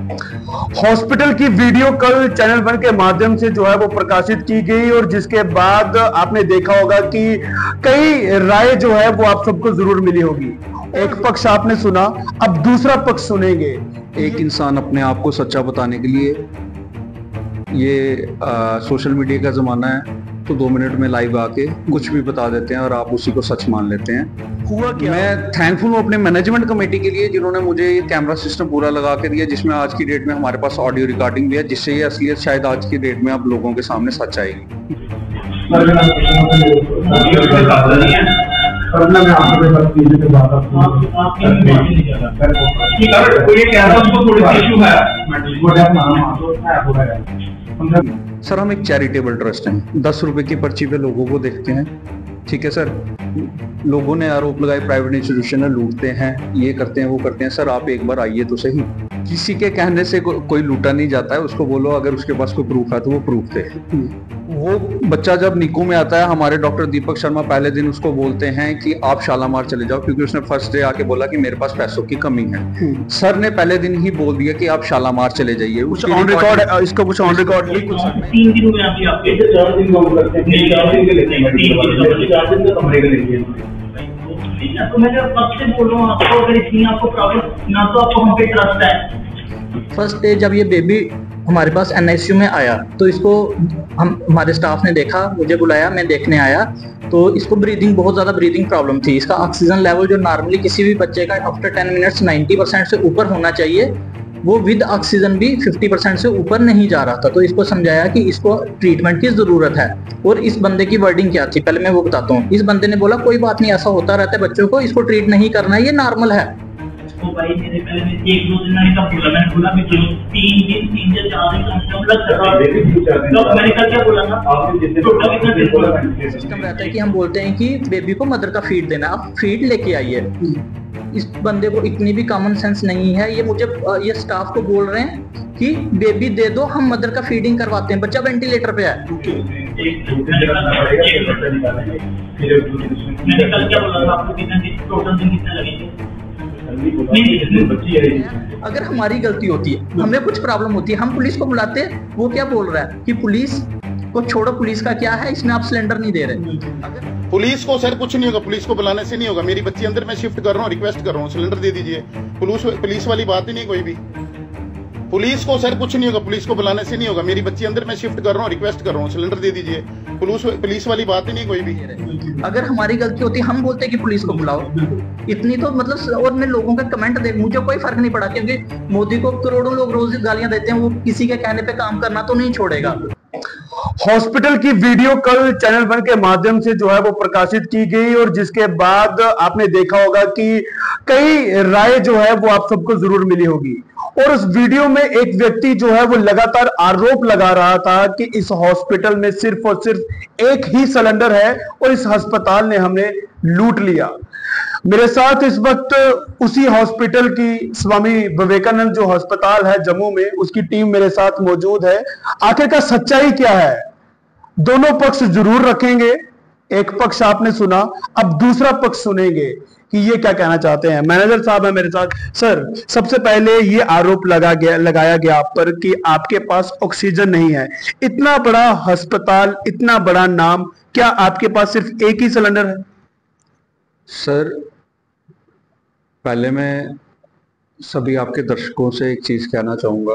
Hospital की video कल channel one के माध्यम से जो है वो प्रकाशित की गई और जिसके बाद आपने देखा होगा कि कई राय जो है वो आप सबको जरूर मिली होगी। एक पक्ष आपने सुना, अब दूसरा पक्ष सुनेंगे। एक इंसान अपने आप को सच्चा बताने के लिए ये सोशल मीडिया का जमाना है, तो 2 मिनट में लाइव आके कुछ भी बता देते हैं और आप उसी को सच मान लेते हैं। हुआ क्या? मैं थैंकफुल हूँ अपने मैनेजमेंट कमेटी के लिए जिन्होंने मुझे ये कैमरा सिस्टम पूरा लगा के दिया, जिसमें आज की डेट में हमारे पास ऑडियो रिकॉर्डिंग भी है, जिससे ये असलियत शायद आज की डेट में आप लोगों के सामने सच आएगी। सर हम एक चैरिटेबल ट्रस्ट हैं, 10 रुपए की पर्ची पे लोगों को देखते हैं। ठीक है सर, लोगों ने आरोप लगाए प्राइवेट इंस्टीट्यूशन है, लूटते हैं, ये करते हैं, वो करते हैं। सर आप एक बार आइए तो सही। किसी के कहने से कोई लूटा नहीं जाता है, उसको बोलो अगर उसके पास कोई प्रूफ है तो वो प्रूफ दे। वो बच्चा जब निको में आता है, हमारे डॉक्टर दीपक शर्मा पहले दिन उसको बोलते हैं कि आप शालामार चले जाओ, क्योंकि उसने फर्स्ट डे आके बोला कि मेरे पास पैसों की कमी है। सर ने पहले दिन ही बोल दिया कि आप शालामार चले जाइए। कुछ ऑन रिकॉर्ड है, इसका कुछ ऑन रिकॉर्ड नहीं। 3 दिन में आप 4 दिन लोग करते हैं, 4 दिन के लेते हैं, 4 दिन का कमरे के लेते हैं। तो मैं कब से बोल रहा हूँ आपको, अगर इतनी आपको प्रॉब्लम ना तो आपको हम पे ट्रस्ट है। फर्स्ट डे जब ये बेबी हमारे पास एनआईसीयू में आया तो इसको हमारे स्टाफ ने देखा, मुझे बुलाया, मैं देखने आया तो इसको बहुत ज़्यादा ब्रीदिंग प्रॉब्लम थी। इसका ऑक्सीजन लेवल जो नॉर्मली किसी भी बच्चे का आफ्टर 10 मिनट्स 90% से ऊपर होना चाहिए, वो विद ऑक्सीजन भी 50% से ऊपर नहीं जा रहा था। तो इसको समझाया कि इसको ट्रीटमेंट की ज़रूरत है। और इस बंदे की वर्डिंग क्या थी पहले मैं वो बताता हूँ। इस बंदे ने बोला कोई बात नहीं, ऐसा होता रहता है बच्चों को, इसको ट्रीट नहीं करना है, ये नॉर्मल है। तो भाई मेरे पहले में 1-2 दिन मैंने कब बोला, मैंने बोला भी चलो 3 दिन 3 से 4 दिन कम से कम लग सकता है। तो मैंने कल क्या बोला था, आपने टोटल कितना दिन बोला? सिस्टम रहता है कि हम बोलते हैं कि बेबी को मदर का फीड देना, आप फीड लेके आइए। इस बंदे को इतनी भी कॉमन सेंस नहीं है। ये स्टाफ को बोल रहे हैं कि बेबी दे दो, हम मदर का फीडिंग करवाते हैं, बच्चा वेंटिलेटर पे है। मैंने कल क्या बोला था आपको, कितना टोटल दिन कितने लगेंगे? अगर हमारी गलती होती है, हमें कुछ प्रॉब्लम होती है, हम पुलिस को बुलाते हैं, वो क्या बोल रहा है कि पुलिस को छोड़ो, पुलिस का क्या है, इसमें आप सिलेंडर नहीं दे रहे। पुलिस को सर कुछ नहीं होगा, पुलिस को बुलाने से नहीं होगा। मेरी बच्ची अंदर मैं शिफ्ट कर रहा हूँ, रिक्वेस्ट कर रहा हूँ, सिलेंडर दे दीजिए। पुलिस वाली बात ही नहीं कोई भी। पुलिस को सर कुछ नहीं होगा, पुलिस को बुलाने से नहीं होगा। मेरी बच्ची अंदर मैं शिफ्ट कर रहा हूँ, रिक्वेस्ट कर रहा हूँ, सिलेंडर दे दीजिए। पुलिस वाली बात ही नहीं कोई भी। अगर हमारी गलती होती है, हम बोलते हैं कि पुलिस को बुलाओ, इतनी तो मतलब। और मैं लोगों के कमेंट देख, मुझे कोई फर्क नहीं पड़ा, क्योंकि मोदी को करोड़ों लोग रोज गालियां देते हैं, वो किसी के कहने पे काम करना तो नहीं छोड़ेगा। हॉस्पिटल की वीडियो कल चैनल वन के माध्यम से जो है वो प्रकाशित की गई और जिसके बाद आपने देखा होगा कि कई राय जो है वो आप सबको जरूर मिली होगी। और उस वीडियो में एक व्यक्ति जो है वो लगातार आरोप लगा रहा था कि इस हॉस्पिटल में सिर्फ और सिर्फ एक ही सिलेंडर है और इस अस्पताल ने हमने लूट लिया। मेरे साथ इस वक्त उसी हॉस्पिटल की स्वामी विवेकानंद जो अस्पताल है जम्मू में, उसकी टीम मेरे साथ मौजूद है। आखिरकार सच्चाई क्या है, दोनों पक्ष जरूर रखेंगे। एक पक्ष आपने सुना, अब दूसरा पक्ष सुनेंगे कि ये क्या कहना चाहते हैं। मैनेजर साहब है मेरे साथ। सर, सबसे पहले ये आरोप लगाया गया आप पर कि आपके पास ऑक्सीजन नहीं है। इतना बड़ा अस्पताल, इतना बड़ा नाम, क्या आपके पास सिर्फ एक ही सिलेंडर है? सर पहले मैं सभी आपके दर्शकों से एक चीज कहना चाहूंगा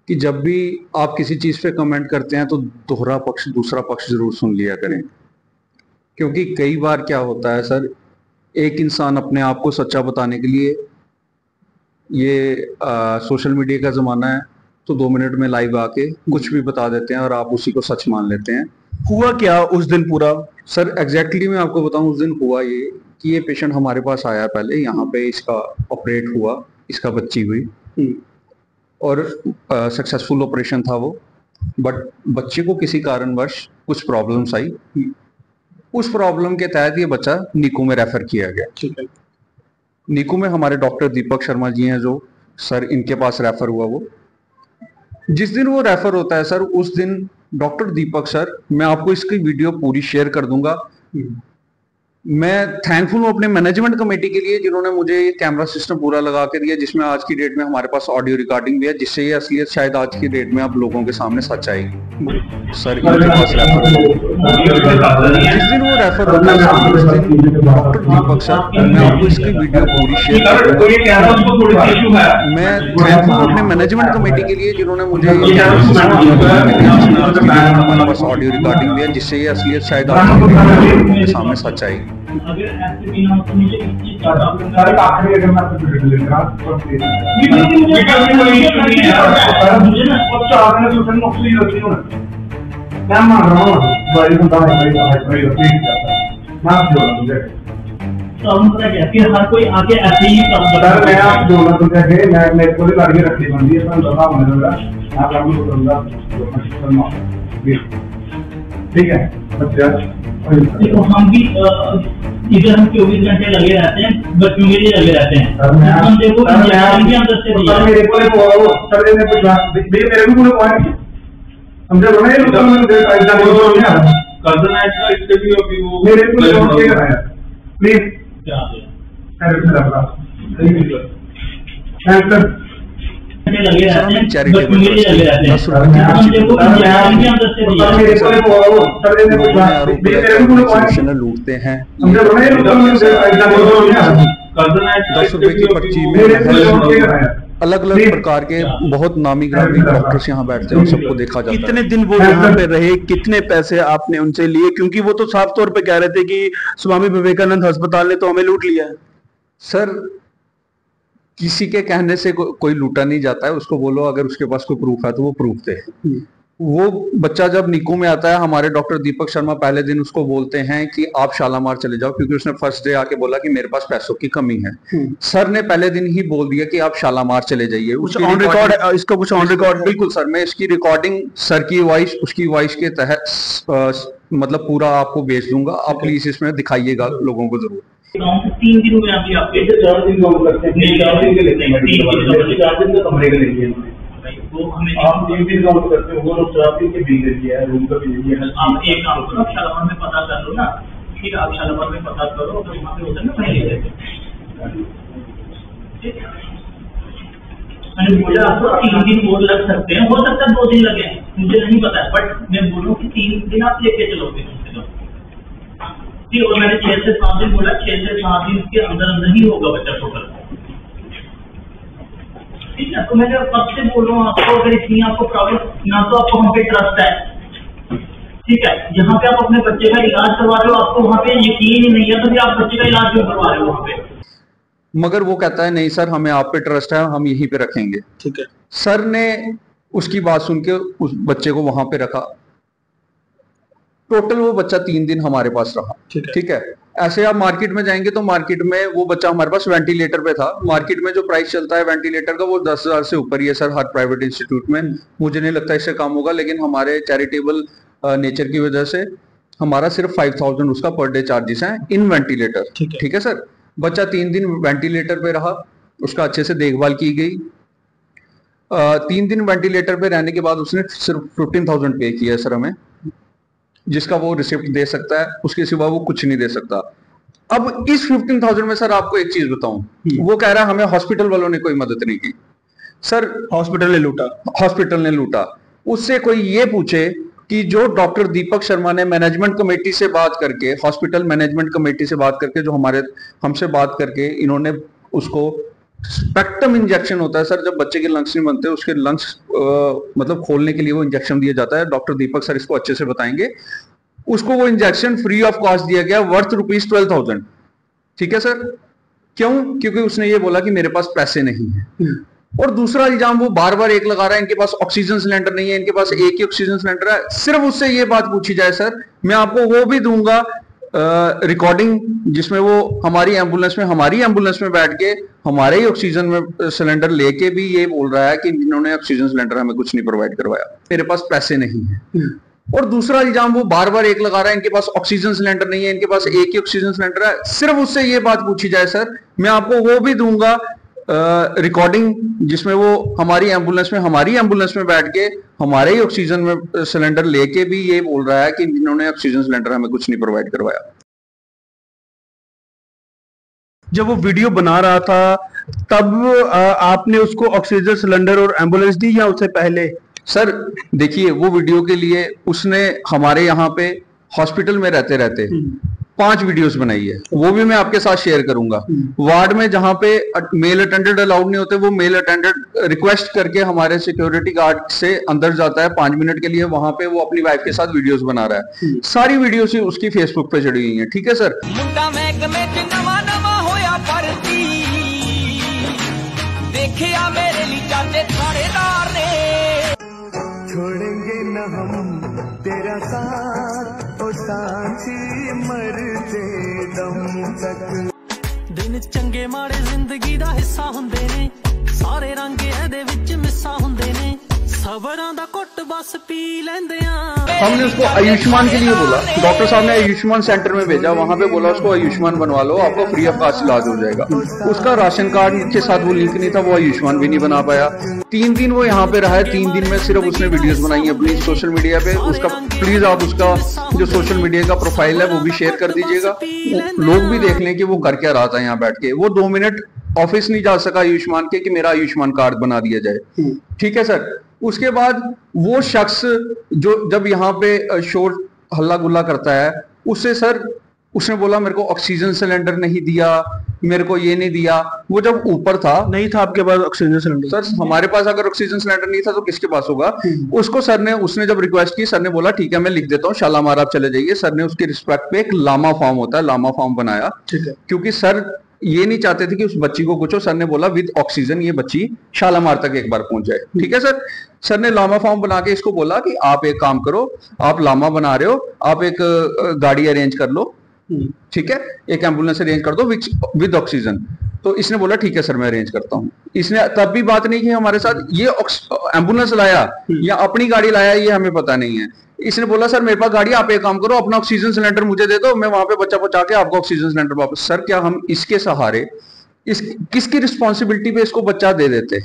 कि जब भी आप किसी चीज पे कमेंट करते हैं तो दोहरा पक्ष, दूसरा पक्ष जरूर सुन लिया करें। क्योंकि कई बार क्या होता है सर, एक इंसान अपने आप को सच्चा बताने के लिए ये सोशल मीडिया का जमाना है, तो 2 मिनट में लाइव आके कुछ भी बता देते हैं और आप उसी को सच मान लेते हैं। हुआ क्या उस दिन पूरा? सर एग्जैक्टली मैं आपको बताऊं, उस दिन हुआ ये कि ये पेशेंट हमारे पास आया, पहले यहाँ पे इसका ऑपरेट हुआ, इसका बच्ची हुई और सक्सेसफुल ऑपरेशन था वो। बट बच्चे को किसी कारणवश कुछ प्रॉब्लम्स आई, उस प्रॉब्लम के तहत ये बच्चा निको में रेफर किया गया। ठीक है। निको में हमारे डॉक्टर दीपक शर्मा जी हैं जो सर, इनके पास रेफर हुआ। वो जिस दिन वो रेफर होता है सर, उस दिन डॉक्टर दीपक सर, मैं आपको इसकी वीडियो पूरी शेयर कर दूंगा, मैं थैंकफुल हूँ अपने मैनेजमेंट कमेटी के लिए जिन्होंने मुझे ये कैमरा सिस्टम पूरा लगा के दिया, जिसमें आज की डेट में हमारे पास ऑडियो रिकॉर्डिंग भी है, जिससे ये असलियत शायद आज की डेट में अब लोगों के सामने सच आएगी। सर इनके पास रेफर जिस दिन वो रेफर होता है उस दिन डॉक्टर दीपक सर, मैं आपको इसकी वीडियो पूरी शेयर करूंगा। मैं थैंकफुल हूँ अपने मैनेजमेंट कमेटी के लिए जिन्होंने मुझे ये कैमरा सिस्टम लगा के दिया, जिसमें आज की डेट में हमारे पास ऑडियो रिकॉर्डिंग भी है, जिससे ये असलियत शायद आज की डेट में लोगों के सामने सच आएगी। अगर ऐसे बिना तो मुझे इस चीज का सारे आखिरी अगर मैं आपको वीडियो लेकर मुझे ना और चार ने तो सर ऑक्सीजन होती है ना, मैं मान रहा हूँ भाई बंदा भाई मैं आप जोड़ मुझे काम पता क्या फिर हर कोई आके ऐसे ही काम करता है। मैं आप जोड़ना तुझे है, मैं मेरे को भी गाड़ी रखनी पड़ती है, मैं दफा होने लगा आप काम को करूंगा, ठीक है। अच्छा देखो हम भी इधर हम 24 घंटे लगे रहते हैं, बच्चों के लिए लगे रहते हैं। हम देखो मेरे को सर ने कुछ मेरे को बोलो पॉइंट समझे बोले मेरे को कराया प्लीज लगे रहते हैं, बच्चों के लिए लगे रहते हैं। हम देखो लूटते हैं 10 रुपए की पर्ची में अलग अलग प्रकार के बहुत नामी ग्रामी डॉक्टर्स यहाँ बैठते हैं, सबको देखा जाता है। कितने दिन वो यहाँ पे रहे, कितने पैसे आपने उनसे लिए? क्योंकि वो तो साफ तौर पे कह रहे थे कि स्वामी विवेकानंद अस्पताल ने तो हमें लूट लिया है। सर किसी के कहने से कोई लूटा नहीं जाता है, उसको बोलो अगर उसके पास कोई प्रूफ है तो वो प्रूफ दे। वो बच्चा जब निको में आता है, हमारे डॉक्टर दीपक शर्मा पहले दिन उसको बोलते हैं कि आप शालामार चले जाओ, क्योंकि उसने फर्स्ट डे आके बोला कि मेरे पास पैसों की कमी है। सर ने पहले दिन ही बोल दिया कि आप शालामार चले जाइए। ऑन रिकॉर्ड इसका कुछ ऑन रिकॉर्ड? बिल्कुल सर, मैं इसकी रिकॉर्डिंग सर की वॉइस उसकी वॉइस के तहत मतलब पूरा आपको भेज दूंगा, आप प्लीज इसमें दिखाइएगा लोगों को जरूर। 3 दिन में अभी आपके 4 दिन काम करते हैं, 4 दिन के लेते हैं, 4 दिन का कमरे का लेते हैं। वो हमें आप 3 दिन काम करते हो, वो 4 दिन के बिल दिया है, रूम का बिल दिया है। आप एक काम करो, शालामार में पता कर लो ना, फिर आप शालामार में पता करो, अगर वहाँ पे होता है ना वहीं ले लेते हैं। मैंने बोला आपको 3 दिन और लग सकते हैं, हो सकता है 2 दिन लगे, मुझे नहीं पता, बट मैं बोलूँ कि 3 दिन आप लेके चलोगे कम से कम। और मैंने 6 से 7 दिन बोला, 6 से 7 दिन के अंदर अंदर ही होगा बच्चा टोटल, ठीक है। तो मैं कब से बोल रहा हूँ आपको, अगर इतनी आपको प्रॉब्लम ना तो आपको हम पे ट्रस्ट है, ठीक है। जहाँ पे आप अपने बच्चे का इलाज करवा रहे हो, आपको वहाँ पे यकीन ही नहीं है, तो फिर आप बच्चे का इलाज क्यों करवा रहे हो वहाँ पे? मगर वो कहता है नहीं सर हमें आप पे ट्रस्ट है, हम यहीं पे रखेंगे, ठीक है। सर ने उसकी बात सुन के उस बच्चे को वहां पे रखा। टोटल वो बच्चा 3 दिन हमारे पास रहा, ठीक है। ऐसे आप मार्केट में जाएंगे तो मार्केट में वो बच्चा हमारे पास वेंटिलेटर पे था। मार्केट में जो प्राइस चलता है वेंटिलेटर का वो 10,000 से ऊपर ही है सर, हर प्राइवेट इंस्टीट्यूट में। मुझे नहीं लगता इससे कम होगा, लेकिन हमारे चैरिटेबल नेचर की वजह से हमारा सिर्फ 5,000 उसका पर डे चार्जेस हैं इन वेंटिलेटर, ठीक है सर। बच्चा 3 दिन वेंटिलेटर पे रहा, उसका अच्छे से देखभाल की गई। 3 दिन वेंटिलेटर पे रहने के बाद उसने सिर्फ 15,000 पे किया है सर हमें, जिसका वो रिसिप्ट दे सकता है, उसके सिवा वो कुछ नहीं दे सकता। अब इस 15,000 में सर आपको एक चीज बताऊं, वो कह रहा है हमें हॉस्पिटल वालों ने कोई मदद नहीं की। सर हॉस्पिटल ने लूटा, हॉस्पिटल ने लूटा। उससे कोई ये पूछे कि जो डॉक्टर दीपक शर्मा ने मैनेजमेंट कमेटी से बात करके, हॉस्पिटल मैनेजमेंट कमेटी से बात करके, जो हमसे बात करके इन्होंने उसको स्पेक्ट्रम इंजेक्शन होता है सर, जब बच्चे के लंग्स नहीं बनते उसके लंग्स मतलब खोलने के लिए वो इंजेक्शन दिया जाता है। डॉक्टर दीपक सर इसको अच्छे से बताएंगे। उसको वो इंजेक्शन फ्री ऑफ कॉस्ट दिया गया, वर्थ ₹12,000, ठीक है सर। क्यों? क्योंकि उसने ये बोला कि मेरे पास पैसे नहीं है। और दूसरा इल्जाम वो बार बार एक लगा रहा है, इनके पास ऑक्सीजन सिलेंडर नहीं है, इनके पास एक ही ऑक्सीजन सिलेंडर है। सिर्फ उससे ये बात पूछी जाए सर, मैं आपको वो भी दूंगा रिकॉर्डिंग, जिसमें वो हमारी एम्बुलेंस में बैठ के हमारे ही ऑक्सीजन में सिलेंडर लेके भी ये बोल रहा है कि इन्होंने ऑक्सीजन सिलेंडर हमें कुछ नहीं प्रोवाइड करवाया, मेरे पास पैसे नहीं है। और दूसरा इल्जाम वो बार बार एक लगा रहा है, इनके पास ऑक्सीजन सिलेंडर नहीं है, इनके पास एक ही ऑक्सीजन सिलेंडर है। सिर्फ उससे ये बात पूछी जाए सर, मैं आपको वो भी दूंगा रिकॉर्डिंग, जिसमें वो हमारी एम्बुलेंस में बैठ के हमारे ही ऑक्सीजन में सिलेंडर लेके भी ये बोल रहा है कि इन्होंने ऑक्सीजन सिलेंडर हमें कुछ नहीं प्रोवाइड करवाया। जब वो वीडियो बना रहा था तब आपने उसको ऑक्सीजन सिलेंडर और एम्बुलेंस दी या उससे पहले? सर देखिए, वो वीडियो के लिए उसने हमारे यहाँ पे हॉस्पिटल में रहते रहते 5 वीडियोस बनाई है, वो भी मैं आपके साथ शेयर करूंगा। वार्ड में जहां पे मेल अटेंडेंट अलाउड नहीं होते, वो मेल अटेंडेंट रिक्वेस्ट करके हमारे सिक्योरिटी गार्ड से अंदर जाता है 5 मिनट के लिए, वहां पे वो अपनी वाइफ के साथ वीडियोस बना रहा है। सारी वीडियोस उसकी फेसबुक पे चढ़ी हुई है, ठीक है सर। देखिया मेरे लिए चाचे थानेदार ने, छोड़ेंगे न हम तेरा साथ, ओ सांसी मरते दम तक। दिन चंगे माड़े जिंदगी दा हिस्सा हुंदे ने, सारे रंग एदे विच मिस्सा हुंदे ने, सबरां दा घुट बस पी लेंदे आ। हमने उसको आयुष्मान के लिए बोला, डॉक्टर साहब ने आयुष्मान सेंटर में भेजा, वहां पे बोला उसको आयुष्मान बनवा लो, आपको फ्री ऑफ कॉस्ट इलाज हो जाएगा। उसका राशन कार्ड के साथ वो लिंक नहीं था, वो आयुष्मान भी नहीं बना पाया। 3 दिन वो यहाँ पे रहा है, 3 दिन में सिर्फ उसने वीडियोस बनाई है अपनी सोशल मीडिया पे। उसका प्लीज आप उसका जो सोशल मीडिया का प्रोफाइल है वो भी शेयर कर दीजिएगा, लोग भी देख लें कि वो कर क्या रहा था यहाँ बैठ के। वो 2 मिनट ऑफिस नहीं जा सका आयुष्मान के कि मेरा आयुष्मान कार्ड बना दिया जाए, ठीक है सर। उसके बाद वो शख्स जो जब यहाँ पे शोर हल्ला गुल्ला करता है, उससे सर उसने बोला मेरे को ऑक्सीजन सिलेंडर नहीं दिया, मेरे को ये नहीं दिया। वो जब ऊपर था, नहीं था आपके पास ऑक्सीजन सिलेंडर? सर हमारे पास अगर ऑक्सीजन सिलेंडर नहीं था तो किसके पास होगा? उसको सर ने, उसने जब रिक्वेस्ट की, सर ने बोला ठीक है मैं लिख देता हूँ, शालामार आप चले जाइए। सर ने उसकी रिस्पेक्ट पे एक लामा फॉर्म होता है, लामा फॉर्म बनाया, ठीक है, क्योंकि सर ये नहीं चाहते थे कि उस बच्ची को कुछ हो। सर ने बोला विद ऑक्सीजन ये बच्ची शालामार तक एक बार पहुंच जाए, ठीक है सर। सर ने लामा फॉर्म बना के इसको बोला कि आप एक काम करो, आप लामा बना रहे हो, आप एक गाड़ी अरेंज कर लो, ठीक है, एक एम्बुलेंस अरेंज कर दो विद ऑक्सीजन। तो इसने बोला ठीक है सर मैं अरेंज करता हूँ। इसने तब भी बात नहीं की हमारे साथ, ये एम्बुलेंस लाया या अपनी गाड़ी लाया ये हमें पता नहीं है। इसने बोला सर मेरे पास गाड़ी, आप एक काम करो अपना ऑक्सीजन सिलेंडर मुझे दे दो, मैं वहां पे बच्चा पहुंचा के आपको ऑक्सीजन सिलेंडर वापस। सर क्या हम इसके सहारे, किसकी रिस्पॉन्सिबिलिटी पे इसको बच्चा दे देते?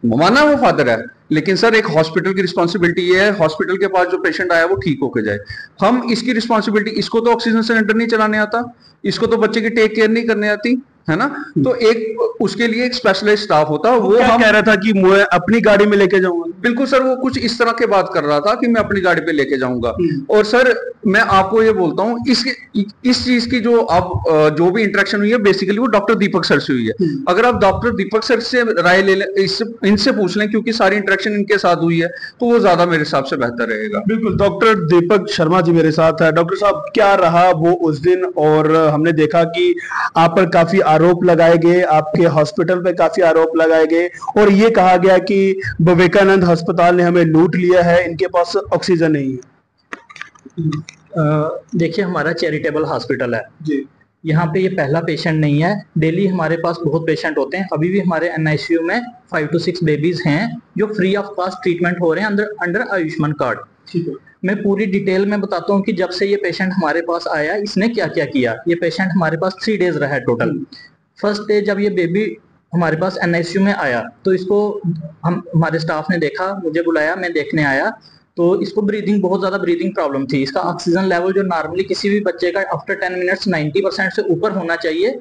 माना वो फादर है, लेकिन सर एक हॉस्पिटल की रिस्पॉन्सिबिलिटी ये है, हॉस्पिटल के पास जो पेशेंट आया वो ठीक होके जाए। हम इसकी रिस्पॉन्सिबिलिटी, इसको तो ऑक्सीजन सिलेंडर नहीं चलाने आता, इसको तो बच्चे की टेक केयर नहीं करने आती है ना, तो एक उसके लिए एक स्पेशलाइज्ड स्टाफ होता है। वो हम कह रहा था कि मैं अपनी गाड़ी में लेके जाऊंगा। बिल्कुल सर, वो कुछ इस तरह के बात कर रहा था कि मैं अपनी गाड़ी पे लेके जाऊंगा। और सर मैं आपको ये बोलता हूँ, इस चीज की जो अब जो भी इंटरेक्शन हुई है बेसिकली वो डॉक्टर दीपक सर से हुई है। अगर आप डॉक्टर दीपक सर से राय ले लें, इनसे पूछ लें, क्योंकि सारी इंटरेक्शन इनके साथ हुई है, तो वो ज्यादा मेरे हिसाब से बेहतर रहेगा। बिल्कुल, डॉक्टर दीपक शर्मा जी मेरे साथ है। डॉक्टर साहब क्या रहा वो उस दिन? और हमने देखा कि आप पर काफी आरोप लगाए गए, आपके हॉस्पिटल पे काफी आरोप लगाए गए और ये कहा गया कि विवेकानंद अस्पताल ने हमें लूट लिया है, इनके पास ऑक्सीजन नहीं है। देखिए हमारा चैरिटेबल हॉस्पिटल है जी, यहाँ पे ये पहला पेशेंट नहीं है, डेली हमारे पास बहुत पेशेंट होते हैं। अभी भी हमारे NICU में 5 to 6 बेबीज हैं जो फ्री ऑफ कॉस्ट ट्रीटमेंट हो रहे हैं अंडर आयुष्मान कार्ड। ठीक है, मैं पूरी डिटेल में बताता हूँ कि जब से ये पेशेंट हमारे पास आया इसने क्या क्या किया। ये पेशेंट हमारे पास 3 डेज रहा है टोटल। फर्स्ट डे जब ये बेबी हमारे पास NICU में आया तो इसको हमारे स्टाफ ने देखा, मुझे बुलाया, मैं देखने आया तो इसको बहुत ज्यादा ब्रीदिंग प्रॉब्लम थी। इसका ऑक्सीजन लेवल जो नॉर्मली किसी भी बच्चे का आफ्टर 10 मिनट्स 90% से ऊपर होना चाहिए,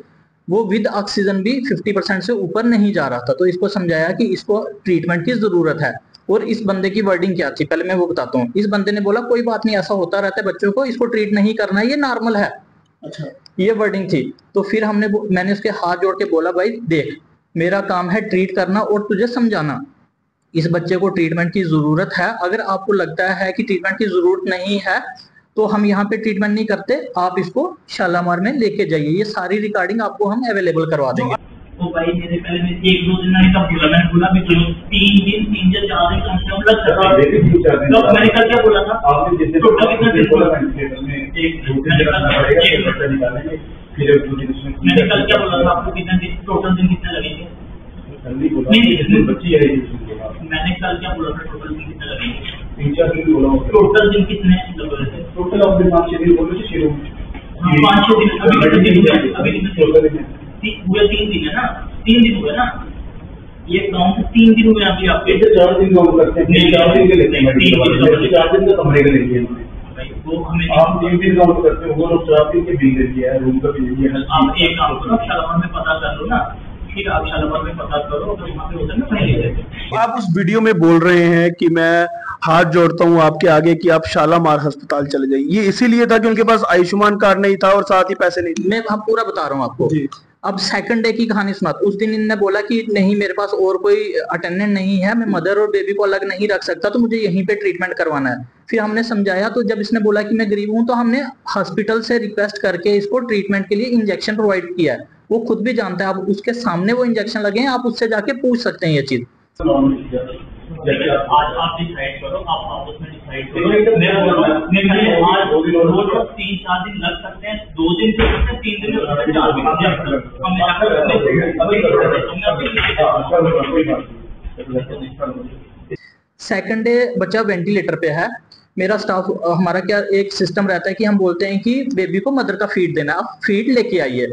वो विद ऑक्सीजन भी 50% से ऊपर नहीं जा रहा था। तो इसको समझाया कि इसको ट्रीटमेंट की जरूरत है। और इस बंदे की वर्डिंग क्या थी पहले मैं वो बताता हूँ। इस बंदे ने बोला कोई बात नहीं, ऐसा होता रहता है बच्चों को, इसको ट्रीट नहीं करना है, ये नॉर्मल है। अच्छा, ये वर्डिंग थी। तो फिर मैंने उसके हाथ जोड़ के बोला भाई देख, मेरा काम है ट्रीट करना और तुझे समझाना, इस बच्चे को ट्रीटमेंट की जरूरत है। अगर आपको लगता है कि ट्रीटमेंट की जरूरत नहीं है तो हम यहाँ पे ट्रीटमेंट नहीं करते, आप इसको शालामार में लेके जाइए। ये सारी रिकॉर्डिंग आपको हम अवेलेबल करवा देंगे। वो भाई मेरे पहले में 1-2 दिन मैंने कब बोला, मैंने बोला भी चलो 3 दिन 4 दिन कम से कम लग सकता है। तो मैंने कल क्या बोला था आपने, जितने टोटल कितना दिन बोला मैंने कल क्या बोला था आपको, कितने दिन टोटल दिन कितने लगेंगे? मैंने कल क्या बोला था टोटल दिन कितने लगेंगे? 3-4 दिन बोला। टोटल दिन कितने लगे थे? टोटल आप 5-6 दिन बोले थे शुरू में। 5-6 दिन अभी कितने दिन हुए? अभी कितने पूरे 3 दिन है ना, 3 दिन हुए ना, ये काउंट 3 दिन हुए अभी आपके। 4 दिन काउंट करते हैं, 4 दिन के लेते हैं, 4 दिन का कमरे का लेते हैं। भाई वो हमें आप 3 दिन काउंट करते हो, वो लोग 4 दिन के बिल देती है, रूम का बिल देती है। आप एक काम करो, शालामार में पता कर लो ना, फिर आप शालामार में पता करो, अगर वहाँ पे होता है ना वहीं ले लेते। आप उस वीडियो में बोल रहे हैं कि मैं हाथ जोड़ता हूं आपके आगे कि आप शालामार अस्पताल चले जाइए, ये इसीलिए था कि उनके पास आयुष्मान कार्ड नहीं था और साथ ही पैसे नहीं थे? मैं अब पूरा बता रहा हूँ आपको। अब सेकंड डे की कहानी सुना। उस दिन इन्होंने बोला कि नहीं मेरे पास और कोई अटेंडेंट नहीं है, मैं मदर और बेबी को अलग नहीं रख सकता, तो मुझे यहीं पे ट्रीटमेंट करवाना है। फिर हमने समझाया, तो जब इसने बोला कि मैं गरीब हूं, तो हमने हॉस्पिटल से रिक्वेस्ट करके इसको ट्रीटमेंट के लिए इंजेक्शन प्रोवाइड किया है। वो खुद भी जानता है, आप उसके सामने वो इंजेक्शन लगे हैं, आप उससे जाके पूछ सकते हैं ये चीज। आज आप डिसाइड करो, आप आपस में डिसाइड करो। मैं बोल रहा हूँ, मैं आज 3-4 दिन लग सकते हैं, 2 दिन से 3 दिन में 4 दिन। सेकंड डे बच्चा वेंटिलेटर पे है। मेरा स्टाफ, हमारा क्या एक सिस्टम रहता है कि हम बोलते हैं कि बेबी को मदर का फीड देना, आप फीड लेके आइए।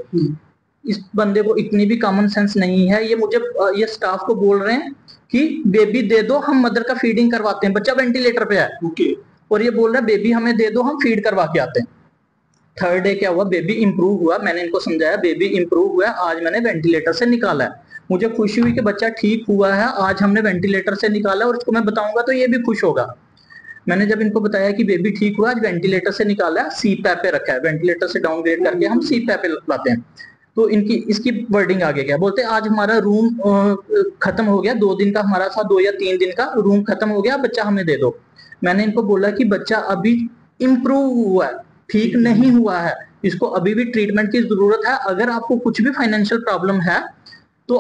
इस बंदे को इतनी भी कॉमन सेंस नहीं है, ये मुझे ये स्टाफ को बोल रहे हैं कि बेबी दे दो, हम मदर का फीडिंग करवाते हैं। बच्चा वेंटिलेटर पे है और ये बोल रहा है बेबी हमें दे दो, हम फीड करवा के आते हैं। थर्ड डे क्या हुआ, बेबी इंप्रूव हुआ। मैंने इनको समझाया बेबी इंप्रूव हुआ है, आज मैंने वेंटिलेटर से निकाला है। मुझे खुशी हुई कि बच्चा ठीक हुआ है, आज हमने वेंटिलेटर से निकाला और इसको मैं बताऊंगा तो ये भी खुश होगा। मैंने जब इनको बताया कि बेबी ठीक हुआ, आज वेंटिलेटर से निकाला है, CPAP पे रखा है, वेंटिलेटर से डाउनग्रेड करके हम CPAP पे लाते हैं। तो इसकी वर्डिंग आगे क्या बोलते हैं, आज हमारा रूम खत्म हो गया, 2 दिन का हमारा था, 2 या 3 दिन का रूम खत्म हो गया, बच्चा हमें दे दो। मैंने इनको बोला कि बच्चा अभी इम्प्रूव हुआ है, ठीक नहीं हुआ है, इसको अभी भी ट्रीटमेंट की जरूरत है। अगर आपको कुछ भी फाइनेंशियल प्रॉब्लम है तो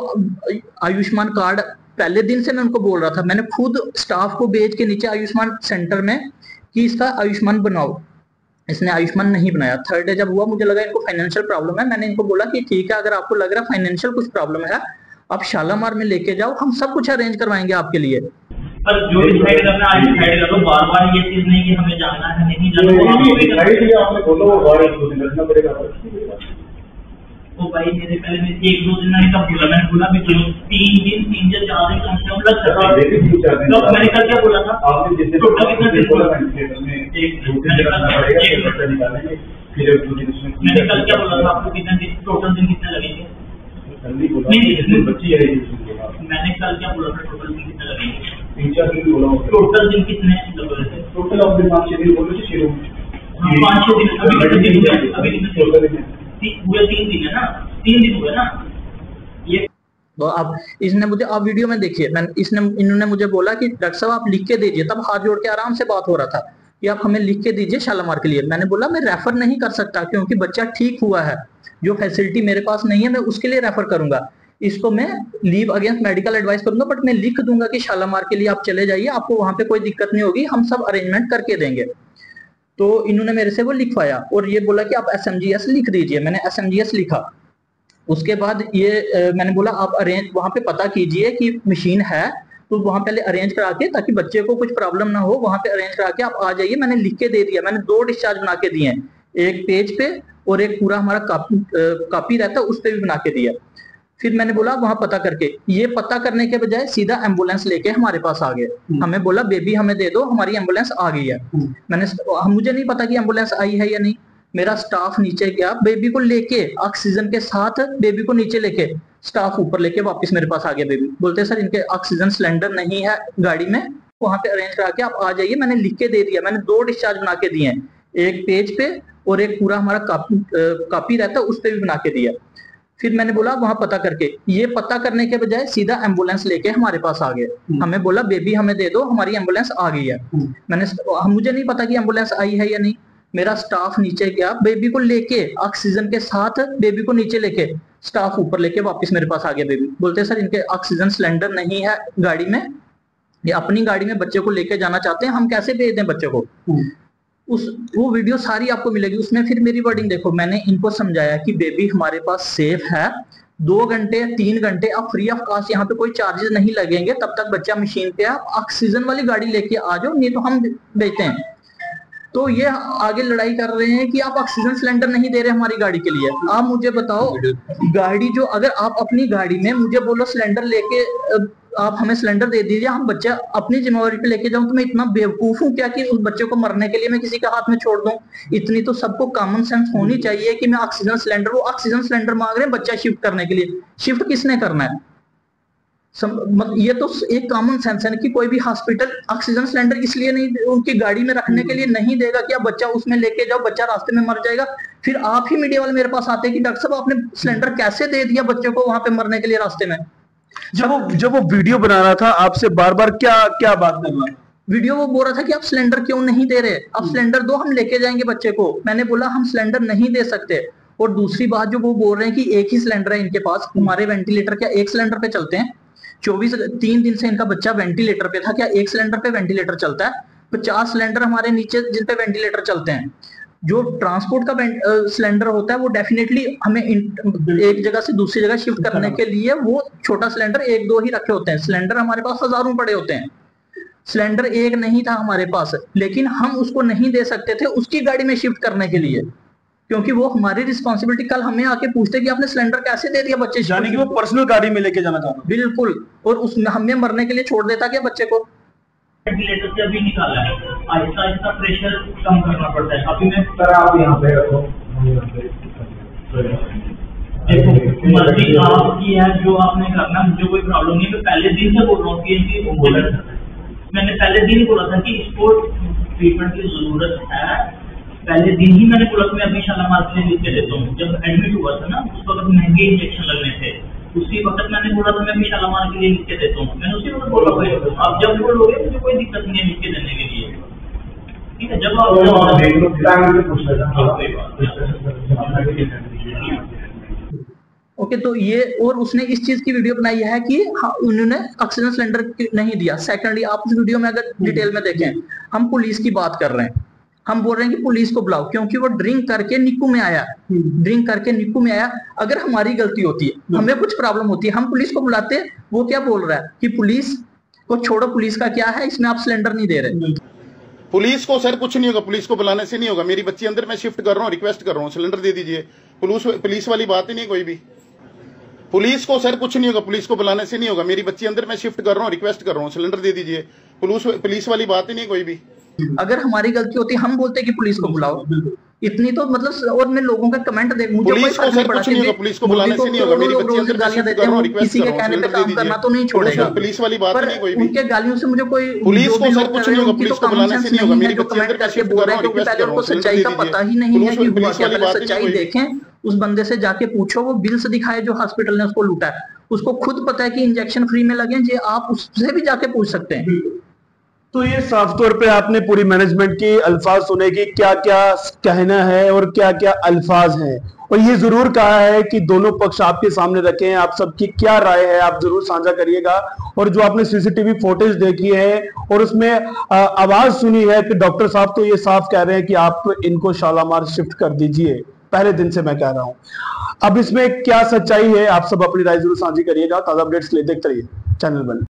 आयुष्मान कार्ड, पहले दिन से मैं उनको बोल रहा था, मैंने खुद स्टाफ को भेज के नीचे आयुष्मान सेंटर में कि इसका आयुष्मान बनाओ, इसने आयुष्मान नहीं बनाया। थर्ड डे जब हुआ, मुझे लगा इनको फाइनेंशियल प्रॉब्लम है, मैंने इनको बोला कि ठीक है, अगर आपको लग रहा है फाइनेंशियल कुछ प्रॉब्लम है, आप शालामार में लेके जाओ, हम सब कुछ अरेंज करवाएंगे आपके लिए। पर जो डिसाइड करना आज डिसाइड कर लो, बार-बार ये चीज नहीं कि हमें जाना है, नहीं जाना है, आपने बोलो और 1-2 दिन रखना पड़ेगा। वो भाई मेरे पहले में 1-2 दिन मैंने कब बोला, मैंने बोला भी चलो 3 दिन 3 से 4 दिन कम से कम लग सकता है। तो मैंने कल क्या बोला था, आपने जितने टोटल कितना दिन बोला, मैंने कल क्या बोला था आपको, कितने दिन टोटल दिन कितने लगेंगे? मैंने कल क्या बोला था, टोटल दिन कितने लगेंगे? 3-4 दिन बोला। टोटल दिन कितने लग रहे थे? टोटल आप 5-6 दिन बोलो, शुरू 5-6 दिन। अभी कितने पूरे 3 दिन है ना, 3 दिन हुए ना ये। तो अब इसने मुझे, आप वीडियो में देखिए, इन्होंने मुझे बोला कि डॉक्टर साहब आप लिख के दीजिए, तब हाथ जोड़ के आराम से बात हो रहा था कि आप हमें लिख के दीजिए शालामार के लिए। मैंने बोला मैं रेफर नहीं कर सकता क्योंकि बच्चा ठीक हुआ है, जो फैसिलिटी मेरे पास नहीं है मैं उसके लिए रेफर करूंगा, इसको मैं लीव अगेंस्ट मेडिकल एडवाइस करूंगा, बट मैं लिख दूंगा कि शालामार के लिए आप चले जाइए, आपको वहां पे कोई दिक्कत नहीं होगी, हम सब अरेंजमेंट करके देंगे। तो इन्होंने मेरे से वो लिखवाया और ये बोला कि आप SMGS लिख दीजिए। मैंने SMGS लिखा। उसके बाद ये मैंने बोला आप अरेंज वहां पे पता कीजिए कि मशीन है, तो वहां पहले अरेंज करा के, ताकि बच्चे को कुछ प्रॉब्लम ना हो, वहां पे अरेंज करा के आप आ जाइए। मैंने लिख के दे दिया। मैंने 2 डिस्चार्ज बना के दिए हैं, एक पेज पे और एक पूरा हमारा कॉपी रहता है उस पर भी बना के दिया। फिर मैंने बोला वहां पता करके, ये पता करने के बजाय सीधा एम्बुलेंस लेके हमारे पास आ गए। हमें बोला बेबी हमें दे दो, हमारी एम्बुलेंस आ गई है। मुझे नहीं पता कि एम्बुलेंस आई है या नहीं, मेरा स्टाफ नीचे गया बेबी को लेके, ऑक्सीजन के साथ बेबी को नीचे लेके, स्टाफ ऊपर लेके वापस मेरे पास आ गया। बेबी बोलते सर इनके ऑक्सीजन सिलेंडर नहीं है गाड़ी में, वहां पे अरेंज करा के आप आ जाइए। मैंने लिख के दे दिया। मैंने 2 डिस्चार्ज बना के दिए हैं, एक पेज पे और एक पूरा हमारा कॉपी रहता है उस पर भी बना के दिया। फिर मैंने बोला वहां पता करके, ये पता करने के बजाय सीधा एम्बुलेंस लेके हमारे पास आ गए। हमें बोला बेबी हमें दे दो, हमारी एम्बुलेंस आ गई है। मुझे नहीं पता कि एम्बुलेंस आई है या नहीं, मेरा स्टाफ नीचे गया बेबी को लेके, ऑक्सीजन के साथ बेबी को नीचे लेके, स्टाफ ऊपर लेके वापस मेरे पास आ गया। बेबी बोलते सर इनके ऑक्सीजन सिलेंडर नहीं है गाड़ी में, ये अपनी गाड़ी में बच्चे को लेके जाना चाहते हैं, हम कैसे भेज दें बच्चे को। वो वीडियो सारी आपको मिलेगी, उसमें फिर मेरी वर्डिंग देखो। मैंने इनको समझाया कि बेबी हमारे पास सेफ है, 2 घंटे 3 घंटे आप फ्री ऑफ कॉस्ट, यहाँ पे कोई चार्जेस नहीं लगेंगे, तब तक बच्चा मशीन पे, आप ऑक्सीजन वाली गाड़ी लेके आ जाओ, नहीं तो हम भेजते हैं। तो ये आगे लड़ाई कर रहे हैं कि आप ऑक्सीजन सिलेंडर नहीं दे रहे हमारी गाड़ी के लिए। आप मुझे बताओ, गाड़ी जो अगर आप अपनी गाड़ी में मुझे बोलो सिलेंडर लेके आप हमें सिलेंडर दे दीजिए, हम बच्चा अपनी जिम्मेवारी पे लेके जाऊं, तो मैं इतना बेवकूफ हूं क्या कि उस बच्चे को मरने के लिए मैं किसी के हाथ में छोड़ दूं? इतनी तो सबको कॉमन सेंस होनी चाहिए कि मैं ऑक्सीजन सिलेंडर, वो ऑक्सीजन सिलेंडर मांग रहे हैं बच्चा शिफ्ट करने के लिए, शिफ्ट किसने करना है? ये तो एक कॉमन सेंस है कि कोई भी हॉस्पिटल ऑक्सीजन सिलेंडर इसलिए नहीं उनकी गाड़ी में रखने के लिए नहीं देगा कि आप बच्चा उसमें लेके जाओ, बच्चा रास्ते में मर जाएगा। फिर आप ही मीडिया वाले मेरे पास आते हैं कि डॉक्टर साहब आपने सिलेंडर कैसे दे दिया बच्चे को वहां पे मरने के लिए रास्ते में? जब वो वीडियो बना रहा था आपसे बार बार क्या बात कर रहा? वीडियो वो बोल रहा था कि आप सिलेंडर क्यों नहीं दे रहे, आप सिलेंडर दो, हम लेके जाएंगे बच्चे को। मैंने बोला हम सिलेंडर नहीं दे सकते। और दूसरी बात जो वो बोल रहे हैं कि एक ही सिलेंडर है इनके पास, हमारे वेंटिलेटर क्या एक सिलेंडर पे चलते हैं? 3 दिन से इनका बच्चा वेंटिलेटर पे था, क्या एक सिलेंडर पे वेंटिलेटर चलता है? 50 सिलेंडर हमारे नीचे जिन पे वेंटिलेटर चलते हैं। जो ट्रांसपोर्ट का सिलेंडर होता है वो डेफिनेटली हमें एक जगह से दूसरी जगह शिफ्ट करने के लिए वो छोटा सिलेंडर 1-2 ही रखे होते हैं। सिलेंडर हमारे पास हजारों पड़े होते हैं, सिलेंडर एक नहीं था हमारे पास, लेकिन हम उसको नहीं दे सकते थे उसकी गाड़ी में शिफ्ट करने के लिए, क्योंकि वो हमारी रिस्पॉन्सिबिलिटी। कल हमें आके पूछते कि आपने सिलेंडर कैसे दे दिया बच्चे, यानी कि वो पर्सनल गाड़ी में लेके जाना चाहता। बिल्कुल, और उसमें हमें मरने के लिए छोड़ देता क्या बच्चे को? वेंटिलेटर से अभी निकाला है, आहिस्ता आहिस्ता प्रेशर कम करना पड़ता है। अभी मैं सर आप यहाँ पे रखो, देखो मर्जी आपकी है जो आपने करना, मुझे कोई प्रॉब्लम नहीं। मैं पहले दिन से बोल रहा हूँ कि मैंने पहले दिन ही बोला था कि इसको ट्रीटमेंट की जरूरत है। पहले दिन ही मैंने बोला मैं अभी शालामार के लिए लिख के देता हूँ। जब एडमिट हुआ था ना उस वक्त महंगे इंजेक्शन लगने थे, उसी वक्त मैंने बोला था मैं अभी शालामार के लिए लिख के देता हूँ। मैंने उसी वक्त बोला हुआ आप जब बोलोगे मुझे कोई दिक्कत नहीं है लिख के देने के लिए, ठीक है? जब ओके, तो ये और उसने इस चीज की वीडियो बनाई है कि उन्होंने ऑक्सीजन सिलेंडर नहीं दिया। सेकेंडली आप उस वीडियो में अगर डिटेल में देखें, हम पुलिस की बात कर रहे हैं, हम बोल रहे हैं कि पुलिस को बुलाओ क्योंकि वो ड्रिंक करके निक्कू में आया, ड्रिंक करके निक्कू में आया। अगर हमारी गलती होती है, हमें कुछ प्रॉब्लम होती है, हम पुलिस को बुलाते, वो क्या बोल रहा है कि पुलिस को छोड़ो, पुलिस का क्या है इसमें, आप सिलेंडर नहीं दे रहे। पुलिस को सर कुछ नहीं होगा, पुलिस को बुलाने से नहीं होगा। मेरी बच्ची अंदर, मैं शिफ्ट कर रहा हूँ, रिक्वेस्ट कर रहा हूँ, सिलेंडर दे दीजिए। पुलिस वाली बात ही नहीं कोई भी। पुलिस को सर कुछ नहीं होगा, पुलिस को बुलाने से नहीं होगा। मेरी बच्ची अंदर, मैं शिफ्ट कर रहा हूँ, रिक्वेस्ट कर रहा हूँ, सिलेंडर दे दीजिए। पुलिस वाली बात ही नहीं कोई भी। अगर हमारी गलती होती हम बोलते कि पुलिस को बुलाओ, इतनी तो मतलब। और मैं लोगों का कमेंट देख, मुझे पुलिस को सर कुछ नहीं होगा, पुलिस को बुलाने से नहीं होगा। मेरी बच्ची अंदर, मैं शिफ्ट कर रहा हूँ, रिक्वेस्ट किसी के कहने पे काम करना तो नहीं छोड़ेगा। पुलिस वाली बात नहीं कोई भी। उनके गालियों से मुझे कोई, पुलिस को सर कुछ नहीं होगा, पुलिस को बुलाने से नहीं होगा। मेरी बच्ची अंदर, मैं शिफ्ट कर रहा हूँ, रिक्वेस्ट कर रहा हूँ, सच्चाई का पता ही नहीं है कि हुआ क्या। पहले सच्चाई देखें, उस बंदे से जाके पूछो, वो बिल्स दिखाए जो हॉस्पिटल ने उसको लूटा है, उसको खुद पता है कि इंजेक्शन फ्री में लगे, जे आप उससे भी जाके पूछ सकते हैं। तो ये साफ तौर पे आपने पूरी मैनेजमेंट की अल्फाज सुने कि क्या क्या कहना है और क्या क्या अल्फाज हैं, और ये जरूर कहा है कि दोनों पक्ष आपके सामने रखे हैं, आप सबकी क्या राय है आप जरूर साझा करिएगा। और जो आपने सीसीटीवी फुटेज देखी है और उसमें आवाज सुनी है कि डॉक्टर साहब तो ये साफ कह रहे हैं कि आप इनको शालामार शिफ्ट कर दीजिए, पहले दिन से मैं कह रहा हूं। अब इसमें क्या सच्चाई है, आप सब अपनी राय जरूर साझी करिएगा। ताजा अपडेट्स के लिए देखते रहिए चैनल बन।